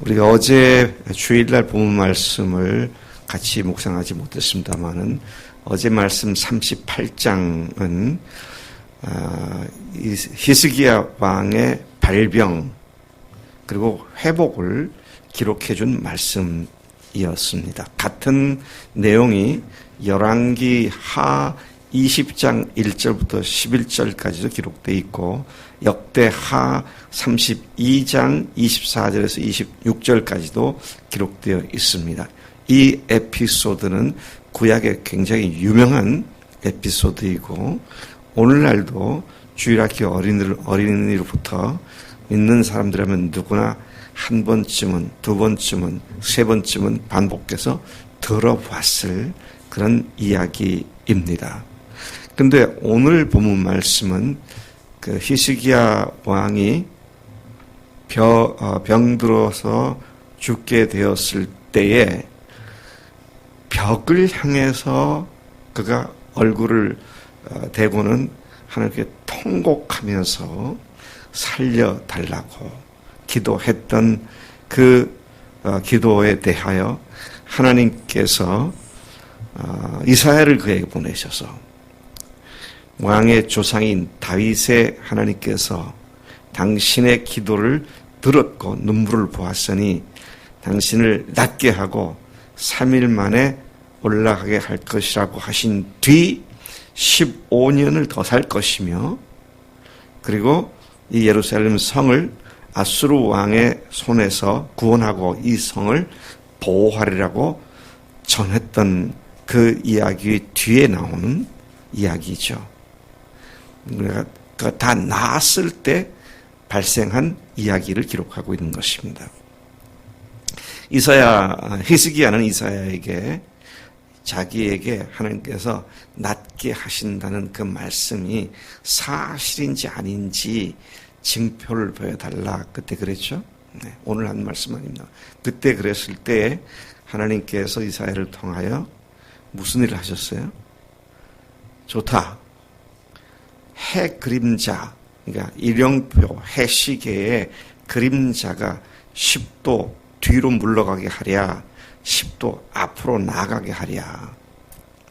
우리가 어제 주일날 본문 말씀을 같이 묵상하지 못했습니다만은 어제 말씀 38장은 히스기야 왕의 발병 그리고 회복을 기록해 준 말씀이었습니다. 같은 내용이 열왕기 하 20장 1절부터 11절까지도 기록되어 있고 역대하 32장 24절에서 26절까지도 기록되어 있습니다. 이 에피소드는 구약의 굉장히 유명한 에피소드이고 오늘날도 주일학교 어린이로부터 믿는 사람들이라면 누구나 한 번쯤은, 두 번쯤은, 세 번쯤은 반복해서 들어봤을 그런 이야기입니다. 근데 오늘 본문 말씀은 그 히스기야 왕이 병들어서 죽게 되었을 때에 벽을 향해서 그가 얼굴을 대고는 하나님께 통곡하면서 살려달라고 기도했던 그 기도에 대하여 하나님께서 이사야를 그에게 보내셔서 왕의 조상인 다윗의 하나님께서 당신의 기도를 들었고 눈물을 보았으니 당신을 낫게 하고 3일 만에 올라가게 할 것이라고 하신 뒤 15년을 더 살 것이며 그리고 이 예루살렘 성을 아수르 왕의 손에서 구원하고 이 성을 보호하리라고 전했던 그 이야기 뒤에 나오는 이야기죠. 그러니까 다 나았을 때 발생한 이야기를 기록하고 있는 것입니다. 히스기야는 이사야에게 자기에게 하나님께서 낫게 하신다는 그 말씀이 사실인지 아닌지 증표를 보여달라 그때 그랬죠. 네, 오늘 한 말씀 아닙니다. 그때 그랬을 때 하나님께서 이사야를 통하여 무슨 일을 하셨어요? 좋다. 해 그림자, 그러니까 일령표, 해시계의 그림자가 10도 뒤로 물러가게 하랴, 10도 앞으로 나가게 하랴.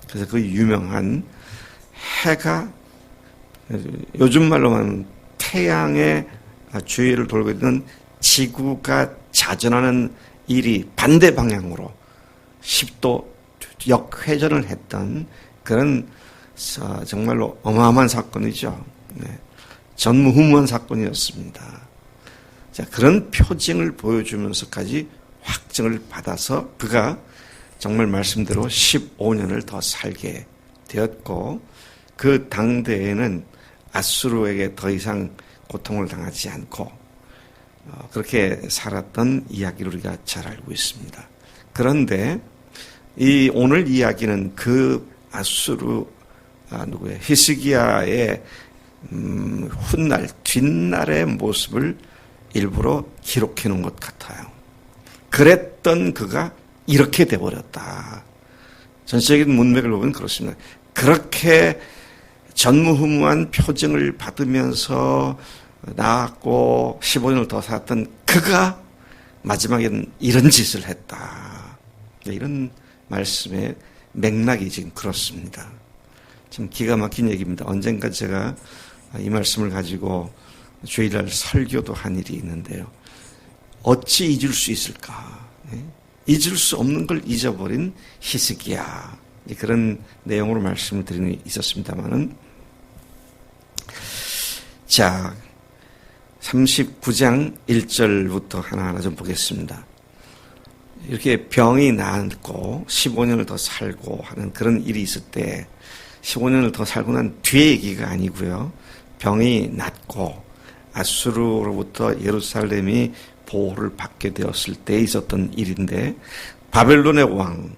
그래서 그 유명한 해가 요즘 말로 하면 태양의 주위를 돌고 있는 지구가 자전하는 일이 반대 방향으로 10도 역회전을 했던 그런 정말로 어마어마한 사건이죠. 네. 전무후무한 사건이었습니다. 자, 그런 표징을 보여주면서까지 확증을 받아서 그가 정말 말씀대로 15년을 더 살게 되었고 그 당대에는 아수르에게 더 이상 고통을 당하지 않고 그렇게 살았던 이야기를 우리가 잘 알고 있습니다. 그런데 이 오늘 이야기는 그 아수르 히스기야의 훗날 뒷날의 모습을 일부러 기록해 놓은 것 같아요. 그랬던 그가 이렇게 돼버렸다. 전체적인 문맥을 보면 그렇습니다. 그렇게 전무후무한 표징을 받으면서 나았고 15년을 더 살았던 그가 마지막에는 이런 짓을 했다. 이런 말씀의 맥락이 지금 그렇습니다. 참 기가 막힌 얘기입니다. 언젠가 제가 이 말씀을 가지고 주일날 설교도 한 일이 있는데요. 어찌 잊을 수 있을까? 잊을 수 없는 걸 잊어버린 히스기야. 그런 내용으로 말씀을 드리는 게 있었습니다만은 자 39장 1절부터 하나하나 좀 보겠습니다. 이렇게 병이 나았고 15년을 더 살고 하는 그런 일이 있을 때 15년을 더 살고 난 뒤의 얘기가 아니고요. 병이 낫고 아수르로부터 예루살렘이 보호를 받게 되었을 때 있었던 일인데 바벨론의 왕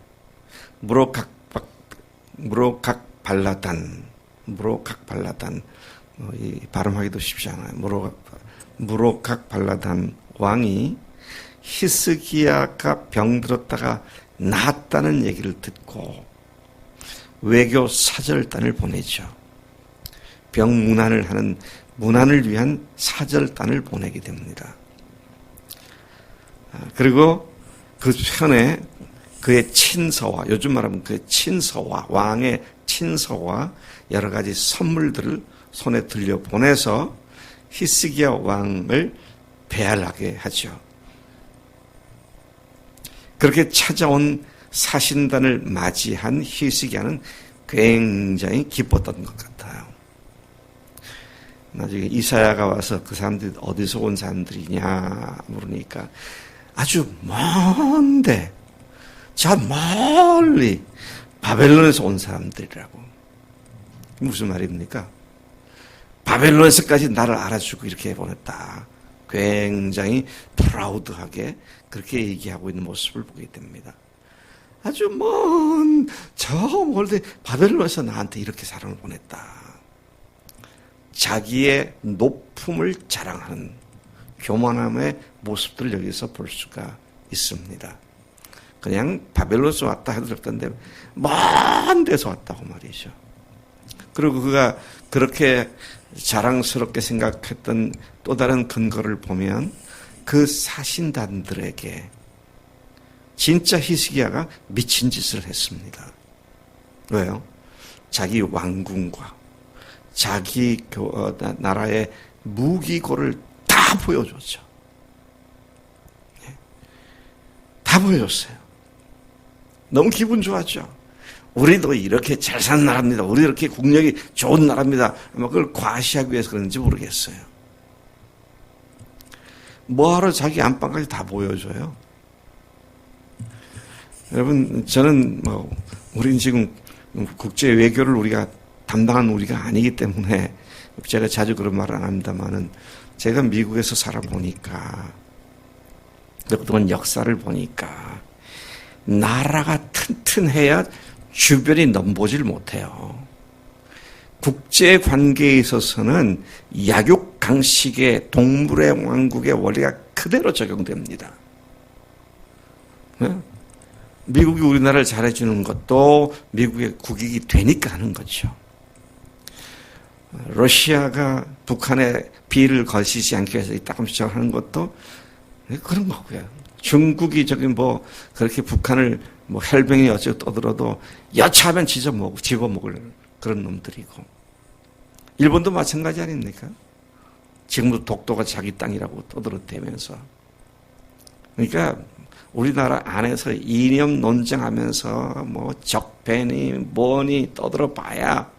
무로각발라단 이 발음하기도 쉽지 않아요. 무로각발라단 왕이 히스기야가 병들었다가 나았다는 얘기를 듣고 외교 사절단을 보내죠. 병문안을 하는 문안을 위한 사절단을 보내게 됩니다. 그리고 그 편에 그의 친서와, 요즘 말하면 그의 친서와, 왕의 친서와 여러 가지 선물들을 손에 들려 보내서 히스기야 왕을 배알하게 하죠. 그렇게 찾아온 사신단을 맞이한 히스기야는 굉장히 기뻤던 것 같아요. 나중에 이사야가 와서 그 사람들이 어디서 온 사람들이냐 물으니까 아주 먼데 저 멀리 바벨론에서 온 사람들이라고. 무슨 말입니까? 바벨론에서까지 나를 알아주고 이렇게 보냈다. 굉장히 프라우드하게 그렇게 얘기하고 있는 모습을 보게 됩니다. 아주 먼 저 멀리 바벨론에서 나한테 이렇게 사랑을 보냈다. 자기의 높음을 자랑하는 교만함의 모습들을 여기서 볼 수가 있습니다. 그냥 바벨론에서 왔다 해도 될 텐데 먼 데서 왔다고 말이죠. 그리고 그가 그렇게 자랑스럽게 생각했던 또 다른 근거를 보면 그 사신단들에게 진짜 히스기야가 미친 짓을 했습니다. 왜요? 자기 왕궁과 자기 나라의 무기고를 다 보여줬죠. 다 보여줬어요. 너무 기분 좋았죠. 우리도 이렇게 잘 사는 나라입니다. 우리 이렇게 국력이 좋은 나라입니다. 아마 그걸 과시하기 위해서 그런지 모르겠어요. 뭐하러 자기 안방까지 다 보여줘요? 여러분, 저는 우린 지금 국제 외교를 우리가 담당한 우리가 아니기 때문에 제가 자주 그런 말을 안 합니다만은 제가 미국에서 살아보니까 그동안 역사를 보니까 나라가 튼튼해야 주변이 넘보질 못해요. 국제 관계에 있어서는 약육강식의 동물의 왕국의 원리가 그대로 적용됩니다. 미국이 우리나라를 잘해주는 것도 미국의 국익이 되니까 하는 거죠. 러시아가 북한에 비를 거시지 않기 위해서 조금씩 하는 것도 그런 거고요. 중국이 그렇게 북한을 혈병이 어쩌고 떠들어도 여차하면 집어먹을 그런 놈들이고. 일본도 마찬가지 아닙니까? 지금도 독도가 자기 땅이라고 떠들어대면서. 그러니까 우리나라 안에서 이념 논쟁하면서 적폐니 뭐니 떠들어 봐야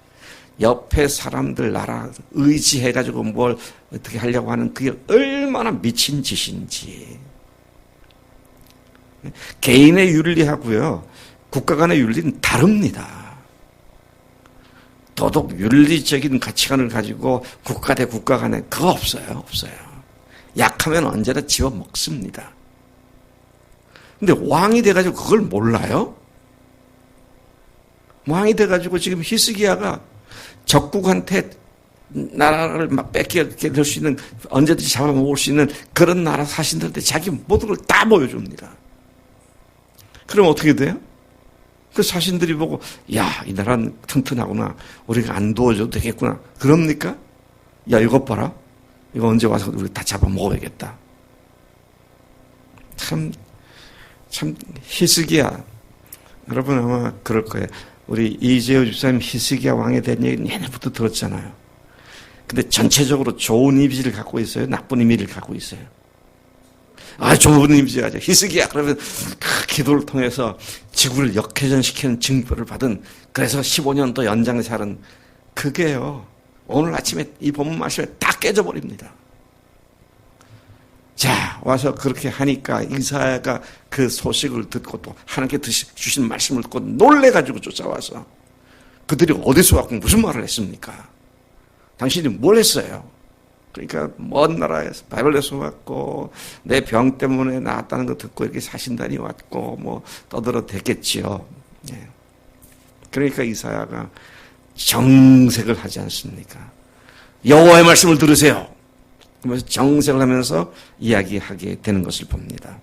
옆에 사람들 나라 의지해가지고 뭘 어떻게 하려고 하는 그게 얼마나 미친 짓인지. 개인의 윤리하고요, 국가 간의 윤리는 다릅니다. 도덕 윤리적인 가치관을 가지고 국가 대 국가 간에 그거 없어요. 약하면 언제나 집어먹습니다. 근데 왕이 돼가지고 그걸 몰라요? 왕이 돼가지고 지금 히스기야가 적국한테 나라를 막 뺏게 될 수 있는, 언제든지 잡아먹을 수 있는 그런 나라 사신들한테 자기 모든 걸 다 보여줍니다. 그럼 어떻게 돼요? 그 사신들이 보고, 야, 이 나라는 튼튼하구나. 우리가 안 도와줘도 되겠구나. 그럽니까? 야, 이것 봐라. 이거 언제 와서 우리 다 잡아먹어야겠다. 참 히스기야. 여러분 아마 그럴 거예요. 우리 이재호 집사님 히스기야 왕에 대한 얘기는 옛날부터 들었잖아요. 근데 전체적으로 좋은 이미지를 갖고 있어요? 나쁜 이미지를 갖고 있어요? 좋은 이미지가 죠. 히스기야 그러면 그 기도를 통해서 지구를 역회전시키는 징표를 받은, 그래서 15년 더 연장해 사는, 그게요, 오늘 아침에 이 본문 말씀에 다 깨져버립니다. 자, 와서 그렇게 하니까 이사야가 그 소식을 듣고 또 하나님께 주신 말씀을 듣고 놀래가지고 쫓아와서, 그들이 어디서 왔고 무슨 말을 했습니까? 당신이 뭘 했어요? 그러니까 먼 나라에서 바벨론에서 왔고 내 병 때문에 나왔다는 거 듣고 이렇게 사신단이 왔고 떠들어댔겠지요. 예. 그러니까 이사야가 정색을 하지 않습니까? 여호와의 말씀을 들으세요. 그러면서 정색을 하면서 이야기하게 되는 것을 봅니다.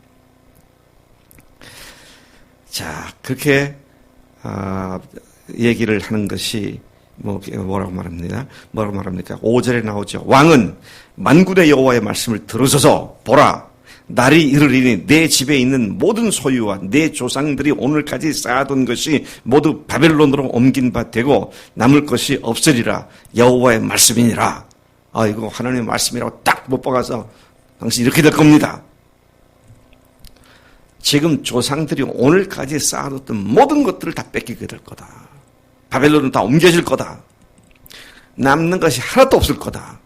자, 그렇게 얘기를 하는 것이 뭐라고 말합니까? 5절에 나오죠. 왕은 만군의 여호와의 말씀을 들으소서. 보라, 날이 이르리니 내 집에 있는 모든 소유와 내 조상들이 오늘까지 쌓아둔 것이 모두 바벨론으로 옮긴 바 되고 남을 것이 없으리라. 여호와의 말씀이니라. 이거 하나님의 말씀이라고 딱 못 박아서 당신 이렇게 될 겁니다. 지금 조상들이 오늘까지 쌓아뒀던 모든 것들을 다 뺏기게 될 거다. 바벨론은 다 옮겨질 거다. 남는 것이 하나도 없을 거다.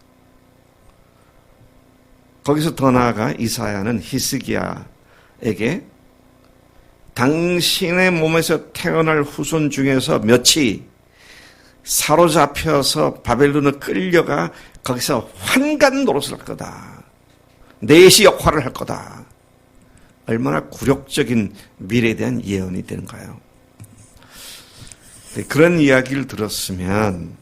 거기서 더 나아가 이사야는 히스기야에게 당신의 몸에서 태어날 후손 중에서 몇이 사로잡혀서 바벨론을 끌려가 거기서 환관 노릇을 할 거다. 내시 역할을 할 거다. 얼마나 굴욕적인 미래에 대한 예언이 되는가요? 그런 이야기를 들었으면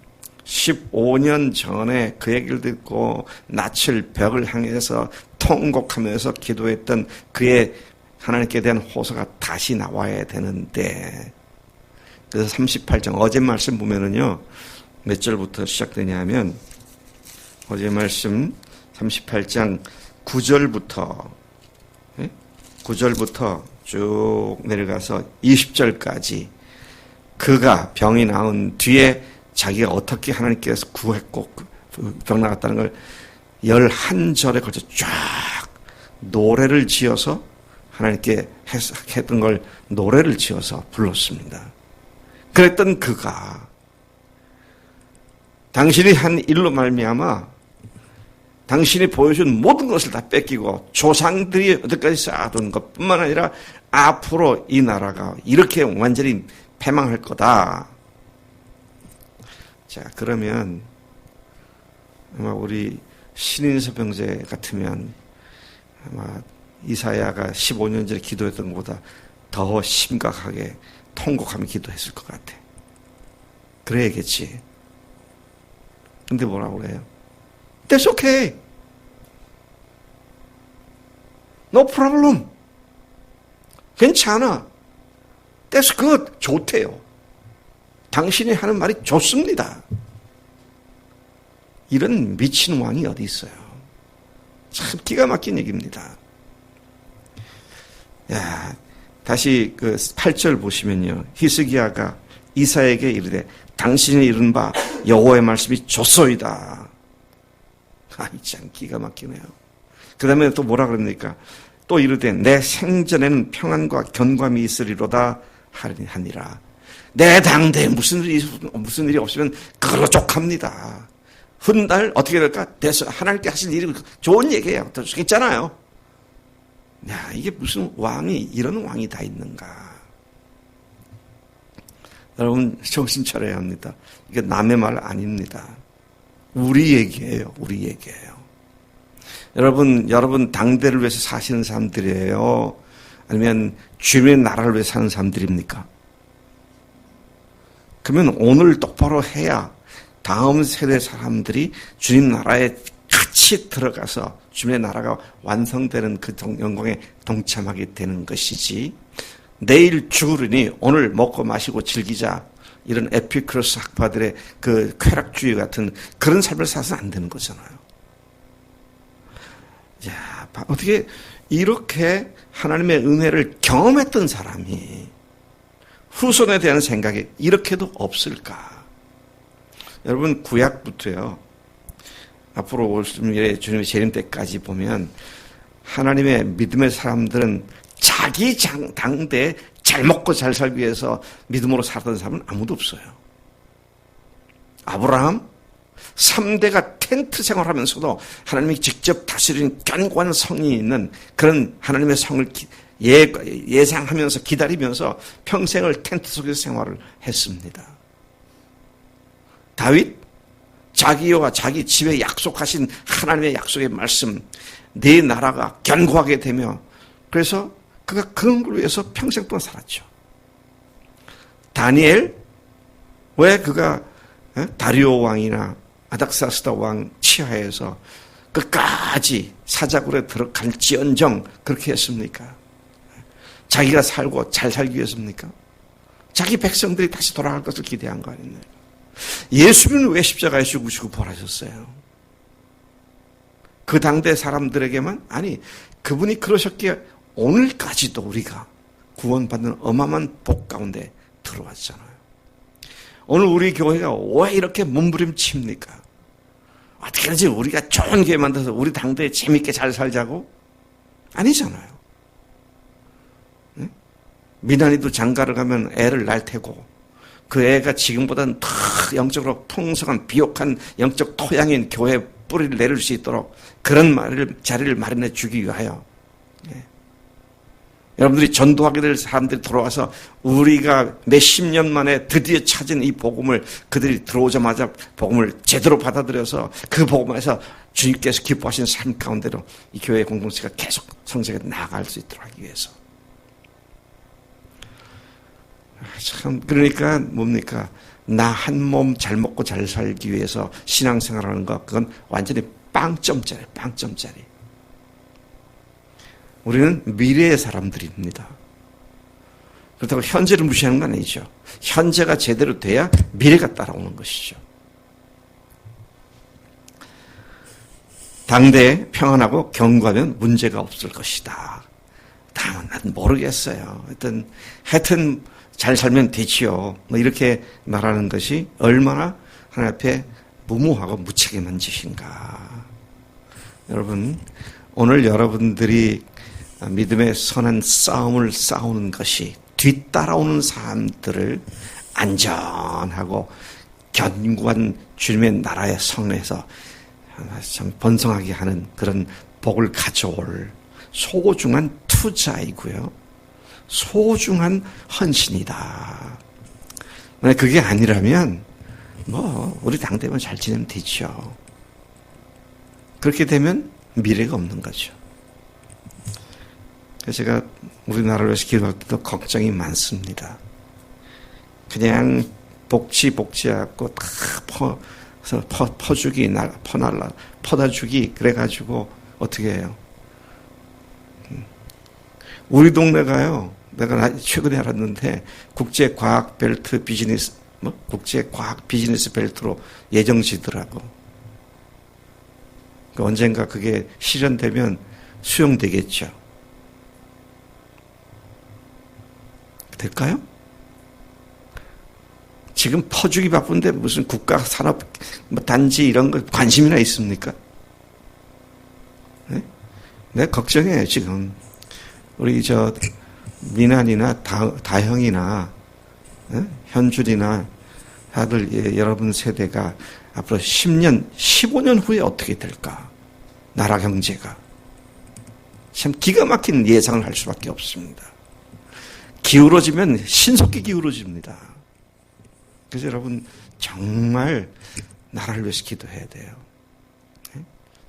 15년 전에 그 얘기를 듣고 낯을 벽을 향해서 통곡하면서 기도했던 그의 하나님께 대한 호소가 다시 나와야 되는데, 그래서 38장 어제 말씀 보면은요 몇 절부터 시작되냐면 어제 말씀 38장 9절부터 쭉 내려가서 20절까지 그가 병이 나은 뒤에 자기가 어떻게 하나님께서 구했고 병 나갔다는 걸 11절에 걸쳐 쫙 노래를 지어서 하나님께 했던 걸 노래를 지어서 불렀습니다. 그랬던 그가 당신이 한 일로 말미암아 당신이 보여준 모든 것을 다 뺏기고 조상들이 여태까지 쌓아둔 것뿐만 아니라 앞으로 이 나라가 이렇게 완전히 패망할 거다. 자, 그러면 아마 우리 신인서 병제 같으면 아마 이사야가 15년 전에 기도했던 것보다 더 심각하게 통곡하며 기도했을 것 같아. 그래야겠지. 근데 뭐라고 그래요? That's okay. No problem. 괜찮아. That's good. 좋대요. 당신이 하는 말이 좋습니다. 이런 미친 왕이 어디 있어요? 참 기가 막힌 얘기입니다. 야, 다시 그 8절 보시면요. 히스기야가 이사야에게 이르되 당신이 이른 바 여호와의 말씀이 좋소이다. 참 기가 막히네요. 그 다음에 또 뭐라 그럽니까? 또 이르되 내 생전에는 평안과 견고함이 있으리로다 하니라. 내 당대에 무슨 일이 없으면 그걸로 족합니다. 훗날 어떻게 될까? 하나님께 하실 일이 좋은 얘기예요. 더 좋겠잖아요. 야, 이게 무슨 이런 왕이 다 있는가? 여러분 정신 차려야 합니다. 이게 남의 말 아닙니다. 우리 얘기예요. 우리 얘기예요. 여러분 당대를 위해서 사시는 사람들이에요? 아니면 주님의 나라를 위해서 사는 사람들입니까? 그러면 오늘 똑바로 해야 다음 세대 사람들이 주님 나라에 같이 들어가서 주님의 나라가 완성되는 그 영광에 동참하게 되는 것이지, 내일 죽으리니 오늘 먹고 마시고 즐기자, 이런 에피크로스 학파들의 그 쾌락주의 같은 그런 삶을 살아서는 안 되는 거잖아요. 야, 어떻게 이렇게 하나님의 은혜를 경험했던 사람이 후손에 대한 생각이 이렇게도 없을까? 여러분 구약부터요, 앞으로 올 주님의 재림 때까지 보면 하나님의 믿음의 사람들은 자기 당대에 잘 먹고 잘 살기 위해서 믿음으로 살던 사람은 아무도 없어요. 아브라함 3대가 텐트 생활하면서도 하나님이 직접 다스리는 견고한 성이 있는 그런 하나님의 성을 예상하면서 기다리면서 평생을 텐트 속에서 생활을 했습니다. 다윗 자기와 자기 집에 약속하신 하나님의 약속의 말씀, 네 나라가 견고하게 되며, 그래서 그가 그런 걸 위해서 평생 동안 살았죠. 다니엘, 왜 그가 다리오 왕이나 아닥사스다 왕 치하에서 끝까지 사자굴에 들어갈지언정 그렇게 했습니까? 자기가 살고 잘 살기 위해서입니까? 자기 백성들이 다시 돌아갈 것을 기대한 거 아니에요? 예수님은 왜 십자가에 죽으시고 부활하셨어요? 그 당대 사람들에게만? 아니, 그분이 그러셨기에 오늘까지도 우리가 구원받는 어마어마한 복 가운데 들어왔잖아요. 오늘 우리 교회가 왜 이렇게 몸부림칩니까? 어떻게 하지 우리가 좋은 교회 만들어서 우리 당대에 재밌게 잘 살자고? 아니잖아요. 네? 미나리도 장가를 가면 애를 낳을 테고 그 애가 지금보다는 더 영적으로 풍성한 비옥한 영적 토양인 교회에 뿌리를 내릴 수 있도록 그런 자리를 마련해 주기 위하여 여러분들이 전도하게 될 사람들이 돌아와서 우리가 몇십 년 만에 드디어 찾은 이 복음을 그들이 들어오자마자 복음을 제대로 받아들여서 그 복음 안에서 주님께서 기뻐하시는 삶 가운데로 이 교회 공동체가 계속 성장해 나아갈 수 있도록 하기 위해서. 참 그러니까 뭡니까? 나 한 몸 잘 먹고 잘 살기 위해서 신앙생활하는 것 그건 완전히 빵점짜리. 우리는 미래의 사람들입니다. 그렇다고 현재를 무시하는 건 아니죠. 현재가 제대로 돼야 미래가 따라오는 것이죠. 당대에 평안하고 견고하면 문제가 없을 것이다. 난 모르겠어요. 하여튼 잘 살면 되지요. 뭐 이렇게 말하는 것이 얼마나 하나님 앞에 무모하고 무책임한 짓인가. 여러분, 오늘 여러분들이 믿음의 선한 싸움을 싸우는 것이 뒤따라오는 사람들을 안전하고 견고한 주님의 나라의 성에서 참 번성하게 하는 그런 복을 가져올 소중한 투자이고요. 소중한 헌신이다. 만약 그게 아니라면 우리 당대만 잘 지내면 되죠. 그렇게 되면 미래가 없는 거죠. 그래서 제가 우리나라를 위해서 기도할 때도 걱정이 많습니다. 그냥 복지하고 다 퍼주기, 퍼다주기 그래가지고 어떻게 해요? 우리 동네가요. 내가 최근에 알았는데 국제과학 비즈니스 벨트로 예정지더라고. 언젠가 그게 실현되면 수용되겠죠. 될까요? 지금 퍼주기 바쁜데 무슨 국가산업 단지 이런 거 관심이나 있습니까? 네? 내가 걱정해요 지금. 우리 미난이나 다형이나 현준이나 다들 여러분 세대가 앞으로 10년, 15년 후에 어떻게 될까? 나라 경제가. 참 기가 막힌 예상을 할 수밖에 없습니다. 기울어지면 신속히 기울어집니다. 그래서 여러분 정말 나라를 위해서 기도해야 돼요.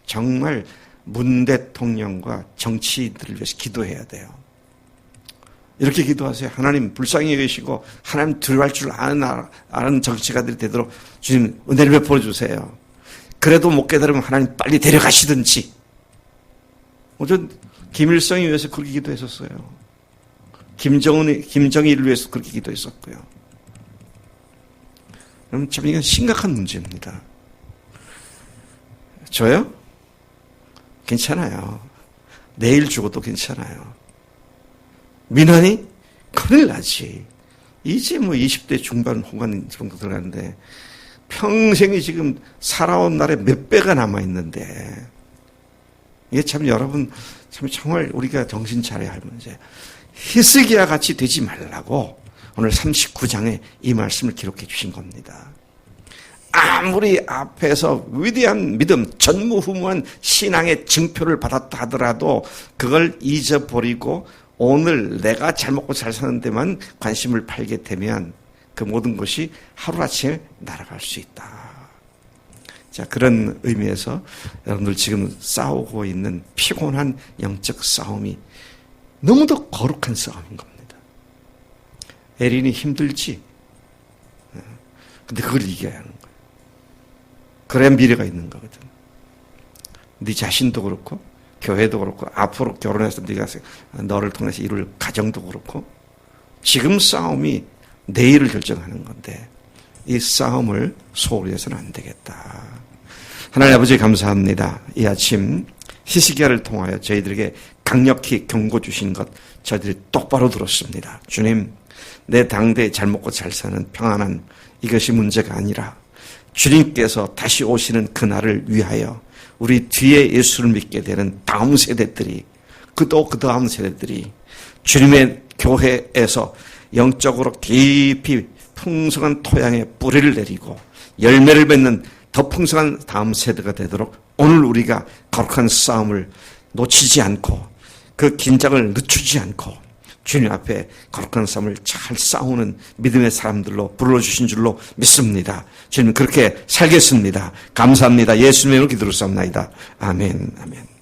정말 문 대통령과 정치인들을 위해서 기도해야 돼요. 이렇게 기도하세요. 하나님 불쌍히 여기시고 하나님 두려워할 줄 아는 정치가들이 되도록 주님 은혜를 베풀어 주세요. 그래도 못 깨달으면 하나님 빨리 데려가시든지. 어전 김일성이 위해서 그렇게 기도했었어요. 김정일을 위해서 그렇게 기도했었고요. 그럼 참 이건 심각한 문제입니다. 저요? 괜찮아요. 내일 죽어도 괜찮아요. 민원이 큰일 나지. 이제 20대 중반 후반 정도 들어가는데 평생이 지금 살아온 날에 몇 배가 남아있는데 이게 참 여러분 참 정말 우리가 정신 차려야 할 문제. 히스기야 같이 되지 말라고 오늘 39장에 이 말씀을 기록해 주신 겁니다. 아무리 앞에서 위대한 믿음, 전무후무한 신앙의 증표를 받았다 하더라도 그걸 잊어버리고 오늘 내가 잘 먹고 잘 사는 데만 관심을 팔게 되면 그 모든 것이 하루아침에 날아갈 수 있다. 자, 그런 의미에서 여러분들 지금 싸우고 있는 피곤한 영적 싸움이 너무도 거룩한 싸움인 겁니다. 에린이 힘들지? 근데 그걸 이겨야 하는 거예요. 그래야 미래가 있는 거거든. 네 자신도 그렇고 교회도 그렇고 앞으로 결혼해서 네가 너를 통해서 이룰 가정도 그렇고 지금 싸움이 내일을 결정하는 건데 이 싸움을 소홀히 해서는 안 되겠다. 하나님 아버지 감사합니다. 이 아침 히스기야를 통하여 저희들에게 강력히 경고 주신 것 저희들이 똑바로 들었습니다. 주님, 내 당대에 잘 먹고 잘 사는 평안한 이것이 문제가 아니라 주님께서 다시 오시는 그날을 위하여 우리 뒤에 예수를 믿게 되는 다음 세대들이 그 다음 세대들이 주님의 교회에서 영적으로 깊이 풍성한 토양에 뿌리를 내리고 열매를 맺는 더 풍성한 다음 세대가 되도록 오늘 우리가 거룩한 싸움을 놓치지 않고 그 긴장을 늦추지 않고 주님 앞에 거룩한 싸움을 잘 싸우는 믿음의 사람들로 불러주신 줄로 믿습니다. 주님 그렇게 살겠습니다. 감사합니다. 예수님의 이름으로 기도를 쌉나이다. 아멘. 아멘.